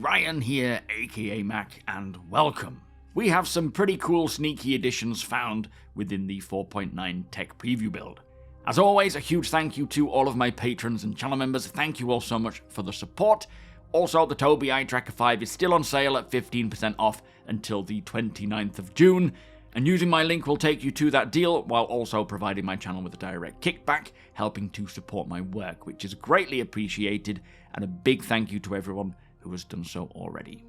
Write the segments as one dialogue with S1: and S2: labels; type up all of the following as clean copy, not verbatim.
S1: Ryan here, aka Mac, and welcome. We have some pretty cool sneaky additions found within the 4.9 tech preview build. As always, a huge thank you to all of my patrons and channel members. Thank you all so much for the support. Also, the TOBII Eye Tracker 5 is still on sale at 15% off until the 29th of June, and using my link will take you to that deal while also providing my channel with a direct kickback, helping to support my work, which is greatly appreciated, and a big thank you to everyone who has done so already.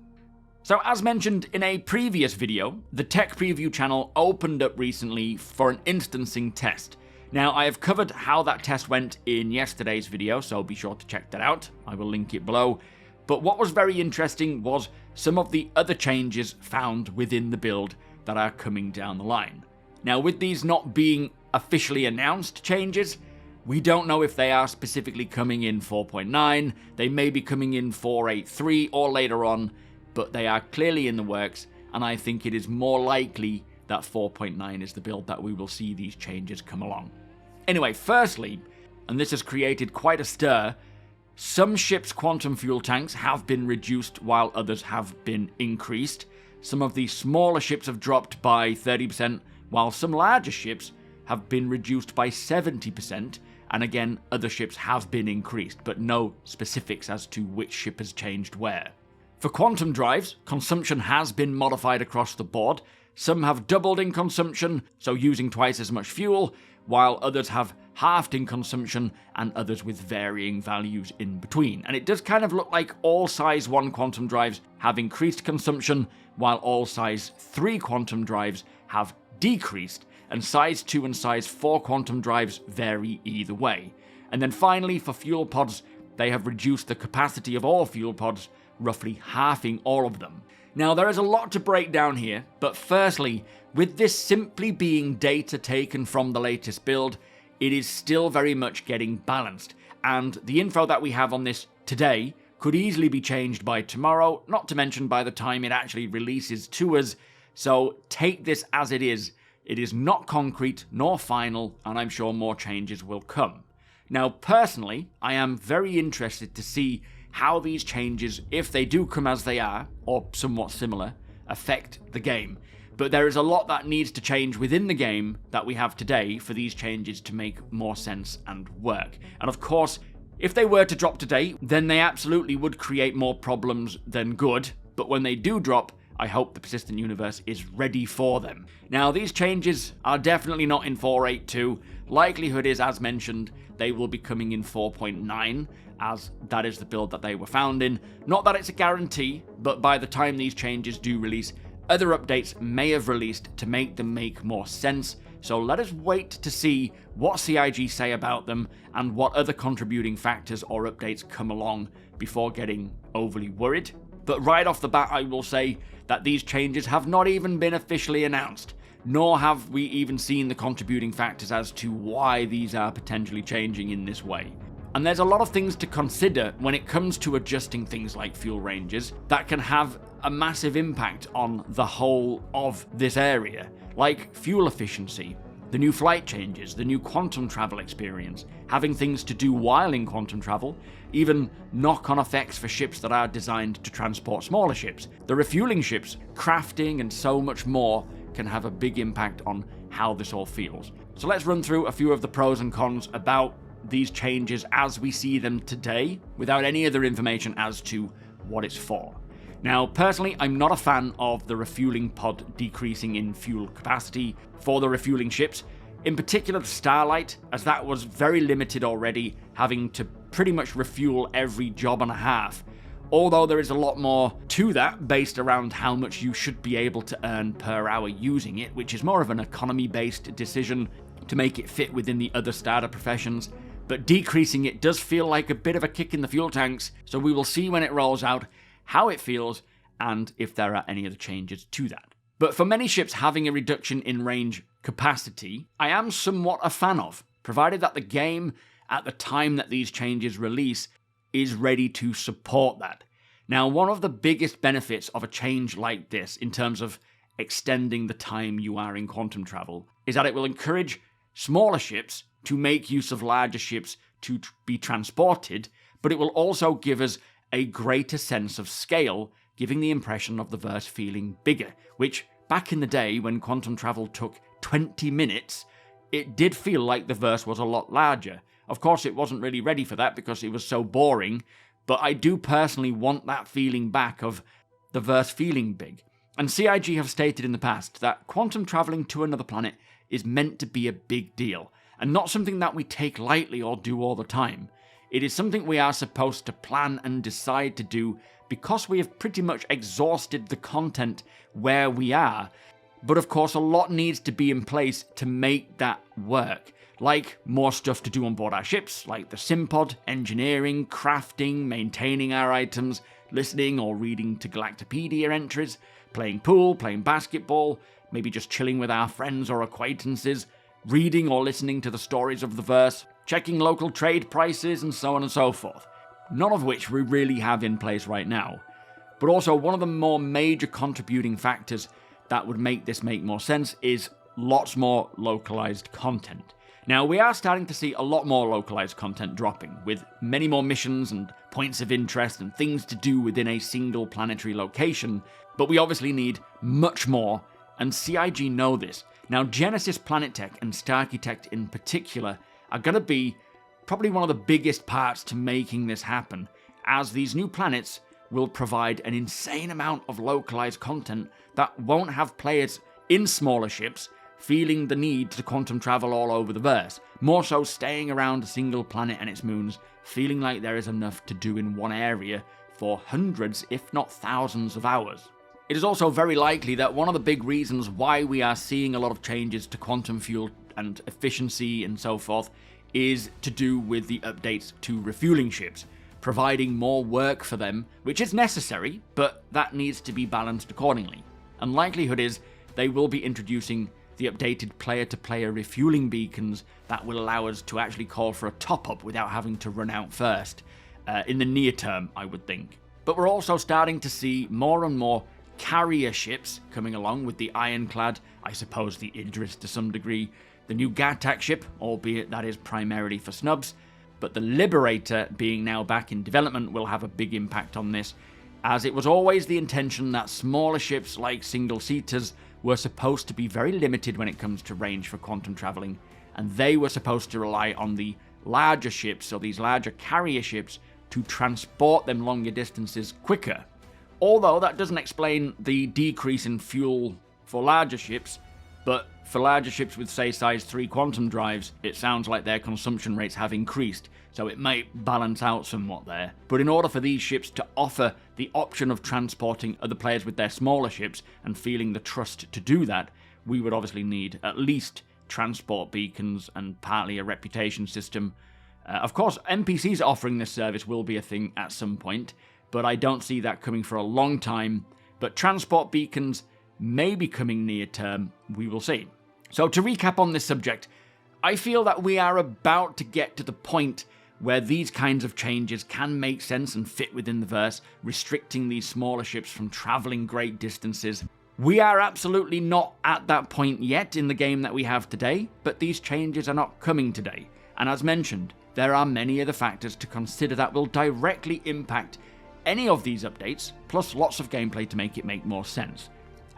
S1: So as mentioned in a previous video, the tech preview channel opened up recently for an instancing test. Now, I have covered how that test went in yesterday's video, so be sure to check that out. I will link it below. But what was very interesting was some of the other changes found within the build that are coming down the line. Now, with these not being officially announced changes, we don't know if they are specifically coming in 4.9, they may be coming in 4.8.3 or later on, but they are clearly in the works, and I think it is more likely that 4.9 is the build that we will see these changes come along. Anyway, firstly, and this has created quite a stir, some ships' quantum fuel tanks have been reduced while others have been increased. Some of the smaller ships have dropped by 30%, while some larger ships have been reduced by 70%, and again, other ships have been increased, but no specifics as to which ship has changed where. For quantum drives, consumption has been modified across the board. Some have doubled in consumption, so using twice as much fuel, while others have halved in consumption, and others with varying values in between. And it does kind of look like all size 1 quantum drives have increased consumption, while all size 3 quantum drives have decreased, and size 2 and size 4 quantum drives vary either way. And then finally, for fuel pods, they have reduced the capacity of all fuel pods, roughly halving all of them. Now, there is a lot to break down here, but firstly, with this simply being data taken from the latest build, it is still very much getting balanced, and the info that we have on this today could easily be changed by tomorrow, not to mention by the time it actually releases to us, so take this as it is. It is not concrete nor final, and I'm sure more changes will come. Now, personally, I am very interested to see how these changes, if they do come as they are, or somewhat similar, affect the game. But there is a lot that needs to change within the game that we have today for these changes to make more sense and work. And of course, if they were to drop today, then they absolutely would create more problems than good, but when they do drop, I hope the persistent universe is ready for them. Now, these changes are definitely not in 4.8.2. Likelihood is, as mentioned, they will be coming in 4.9, as that is the build that they were found in. Not that it's a guarantee, but by the time these changes do release, other updates may have released to make them make more sense, so let us wait to see what CIG say about them and what other contributing factors or updates come along before getting overly worried. But right off the bat, I will say that these changes have not even been officially announced, nor have we even seen the contributing factors as to why these are potentially changing in this way. And there's a lot of things to consider when it comes to adjusting things like fuel ranges that can have a massive impact on the whole of this area, like fuel efficiency, the new flight changes, the new quantum travel experience, having things to do while in quantum travel, even knock-on effects for ships that are designed to transport smaller ships, the refueling ships, crafting, and so much more can have a big impact on how this all feels. So let's run through a few of the pros and cons about these changes as we see them today, without any other information as to what it's for. Now, personally, I'm not a fan of the refueling pod decreasing in fuel capacity for the refueling ships, in particular the Starlight, as that was very limited already, having to pretty much refuel every job and a half. Although there is a lot more to that based around how much you should be able to earn per hour using it, which is more of an economy-based decision to make it fit within the other starter professions. But decreasing it does feel like a bit of a kick in the fuel tanks, so we will see when it rolls out how it feels and if there are any other changes to that. But for many ships having a reduction in range capacity, I am somewhat a fan of, provided that the game, at the time that these changes release, is ready to support that. Now, one of the biggest benefits of a change like this, in terms of extending the time you are in quantum travel, is that it will encourage smaller ships to make use of larger ships to be transported, but it will also give us a greater sense of scale, giving the impression of the verse feeling bigger, which back in the day when quantum travel took 20 minutes, it did feel like the verse was a lot larger. Of course, it wasn't really ready for that because it was so boring, but I do personally want that feeling back of the verse feeling big. And CIG have stated in the past that quantum traveling to another planet is meant to be a big deal, and not something that we take lightly or do all the time. It is something we are supposed to plan and decide to do because we have pretty much exhausted the content where we are. But of course, a lot needs to be in place to make that work. Like more stuff to do on board our ships, like the SimPod, engineering, crafting, maintaining our items, listening or reading to Galactopedia entries, playing pool, playing basketball, maybe just chilling with our friends or acquaintances, reading or listening to the stories of the verse, checking local trade prices, and so on and so forth. None of which we really have in place right now. But also, one of the more major contributing factors that would make this make more sense is lots more localized content. Now, we are starting to see a lot more localized content dropping, with many more missions and points of interest and things to do within a single planetary location, but we obviously need much more, and CIG know this. Now, Genesis Planet Tech and Starkitect in particular are going to be probably one of the biggest parts to making this happen, as these new planets will provide an insane amount of localized content that won't have players in smaller ships feeling the need to quantum travel all over the verse, more so staying around a single planet and its moons, feeling like there is enough to do in one area for hundreds, if not thousands of hours. It is also very likely that one of the big reasons why we are seeing a lot of changes to quantum fuel and efficiency and so forth is to do with the updates to refueling ships, providing more work for them, which is necessary, but that needs to be balanced accordingly. And likelihood is they will be introducing the updated player-to-player refueling beacons that will allow us to actually call for a top-up without having to run out first, in the near term, I would think. But we're also starting to see more and more carrier ships coming along with the Ironclad, I suppose the Idris to some degree, the new Gartak ship, albeit that is primarily for snubs, but the Liberator being now back in development will have a big impact on this, as it was always the intention that smaller ships like single-seaters were supposed to be very limited when it comes to range for quantum traveling, and they were supposed to rely on the larger ships, or these larger carrier ships, to transport them longer distances quicker. Although that doesn't explain the decrease in fuel for larger ships, but for larger ships with, say, size 3 quantum drives, it sounds like their consumption rates have increased, so it might balance out somewhat there. But in order for these ships to offer the option of transporting other players with their smaller ships and feeling the trust to do that, we would obviously need at least transport beacons and partly a reputation system. Of course, NPCs offering this service will be a thing at some point, but I don't see that coming for a long time. But transport beacons may be coming near term, we will see. So to recap on this subject, I feel that we are about to get to the point where these kinds of changes can make sense and fit within the verse, restricting these smaller ships from traveling great distances. We are absolutely not at that point yet in the game that we have today, but these changes are not coming today. And as mentioned, there are many other factors to consider that will directly impact any of these updates, plus lots of gameplay to make it make more sense.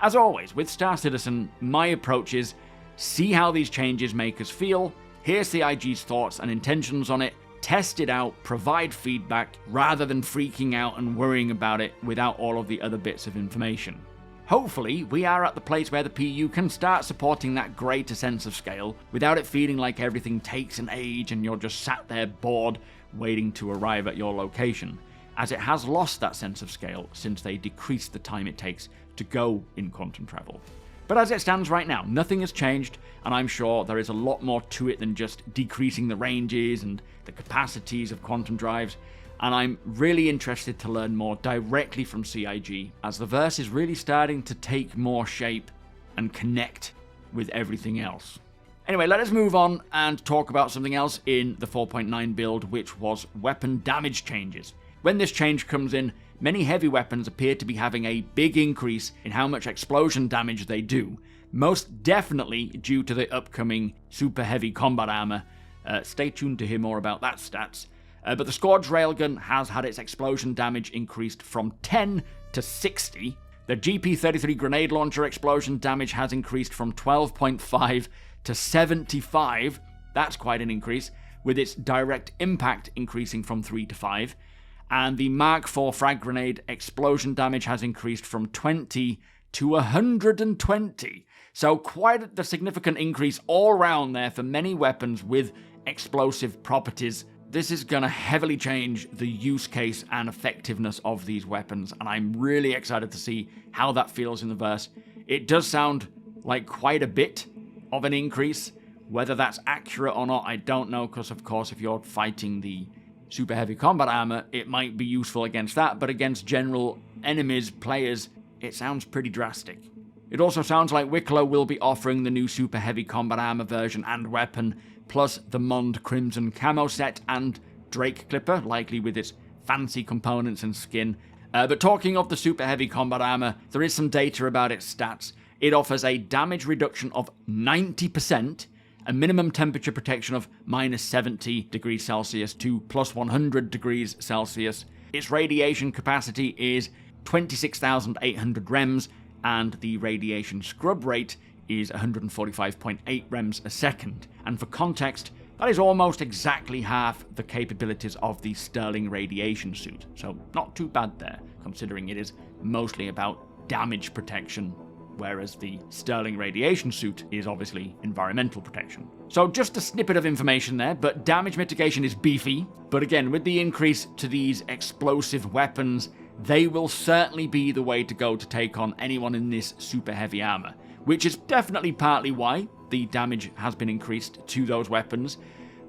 S1: As always, with Star Citizen, my approach is see how these changes make us feel, hear CIG's thoughts and intentions on it, test it out, provide feedback, rather than freaking out and worrying about it without all of the other bits of information. Hopefully, we are at the place where the PU can start supporting that greater sense of scale without it feeling like everything takes an age and you're just sat there bored waiting to arrive at your location, as it has lost that sense of scale since they decreased the time it takes to go in quantum travel. But as it stands right now, nothing has changed, and I'm sure there is a lot more to it than just decreasing the ranges and the capacities of quantum drives, and I'm really interested to learn more directly from CIG, as the verse is really starting to take more shape and connect with everything else. Anyway, let us move on and talk about something else in the 4.9 build, which was weapon damage changes. When this change comes in, many heavy weapons appear to be having a big increase in how much explosion damage they do, most definitely due to the upcoming super heavy combat armor. Stay tuned to hear more about that stats. But the Squad's railgun has had its explosion damage increased from 10 to 60. The GP-33 grenade launcher explosion damage has increased from 12.5 to 75. That's quite an increase, with its direct impact increasing from 3 to 5. And the Mark IV frag grenade explosion damage has increased from 20 to 120. So quite a significant increase all around there for many weapons with explosive properties. This is going to heavily change the use case and effectiveness of these weapons, and I'm really excited to see how that feels in the verse. It does sound like quite a bit of an increase. Whether that's accurate or not, I don't know, because of course if you're fighting the super heavy combat armor, it might be useful against that, but against general enemies, players, it sounds pretty drastic. It also sounds like Wicklow will be offering the new super heavy combat armor version and weapon, plus the Mond Crimson camo set and Drake Clipper, likely with its fancy components and skin. But talking of the super heavy combat armor, there is some data about its stats. It offers a damage reduction of 90%, a minimum temperature protection of minus 70 degrees Celsius to plus 100 degrees Celsius. Its radiation capacity is 26,800 rems, and the radiation scrub rate is 145.8 rems a second. And for context, that is almost exactly half the capabilities of the Sterling radiation suit. So not too bad there, considering it is mostly about damage protection, whereas the Sterling radiation suit is obviously environmental protection. So just a snippet of information there, but damage mitigation is beefy. But again, with the increase to these explosive weapons, they will certainly be the way to go to take on anyone in this super heavy armor, which is definitely partly why the damage has been increased to those weapons.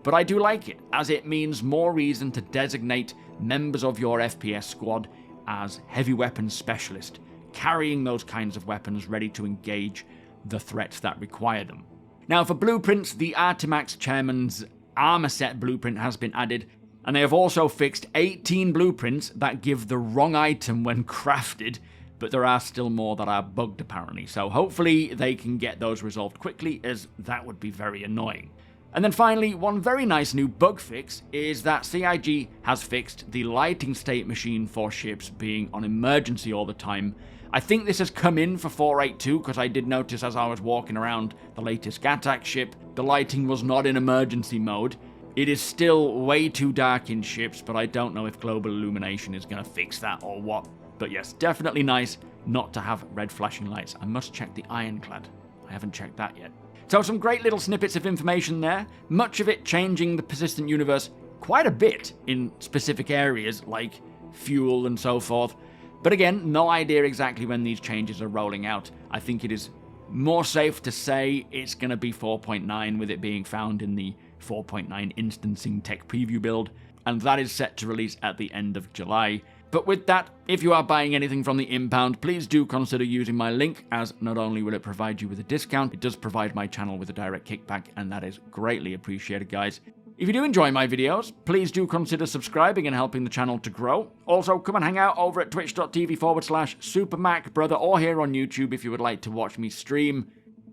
S1: But I do like it, as it means more reason to designate members of your FPS squad as heavy weapons specialist, carrying those kinds of weapons ready to engage the threats that require them. Now for blueprints, the Artimax Chairman's armor set blueprint has been added, and they have also fixed 18 blueprints that give the wrong item when crafted, but there are still more that are bugged apparently, so hopefully they can get those resolved quickly, as that would be very annoying. And then finally, one very nice new bug fix is that CIG has fixed the lighting state machine for ships being on emergency all the time. I think this has come in for 482, because I did notice as I was walking around the latest Gattac ship, the lighting was not in emergency mode. It is still way too dark in ships, but I don't know if global illumination is going to fix that or what. But yes, definitely nice not to have red flashing lights. I must check the ironclad. I haven't checked that yet. So some great little snippets of information there, much of it changing the persistent universe quite a bit in specific areas like fuel and so forth. But again, no idea exactly when these changes are rolling out. I think it is more safe to say it's going to be 4.9, with it being found in the 4.9 instancing tech preview build, and that is set to release at the end of July. But with that, if you are buying anything from the Impound, please do consider using my link, as not only will it provide you with a discount, it does provide my channel with a direct kickback, and that is greatly appreciated, guys. If you do enjoy my videos, please do consider subscribing and helping the channel to grow. Also, come and hang out over at twitch.tv/SuperMacBrother, or here on YouTube if you would like to watch me stream.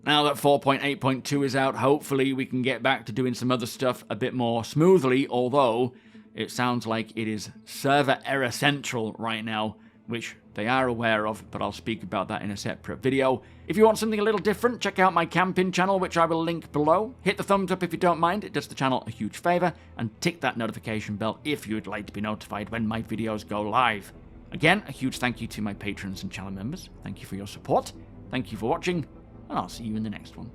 S1: Now that 4.8.2 is out, hopefully we can get back to doing some other stuff a bit more smoothly, although it sounds like it is server error central right now, which they are aware of, but I'll speak about that in a separate video. If you want something a little different, check out my camping channel, which I will link below. Hit the thumbs up if you don't mind, it does the channel a huge favour, and tick that notification bell if you'd like to be notified when my videos go live. Again, a huge thank you to my patrons and channel members. Thank you for your support, thank you for watching, and I'll see you in the next one.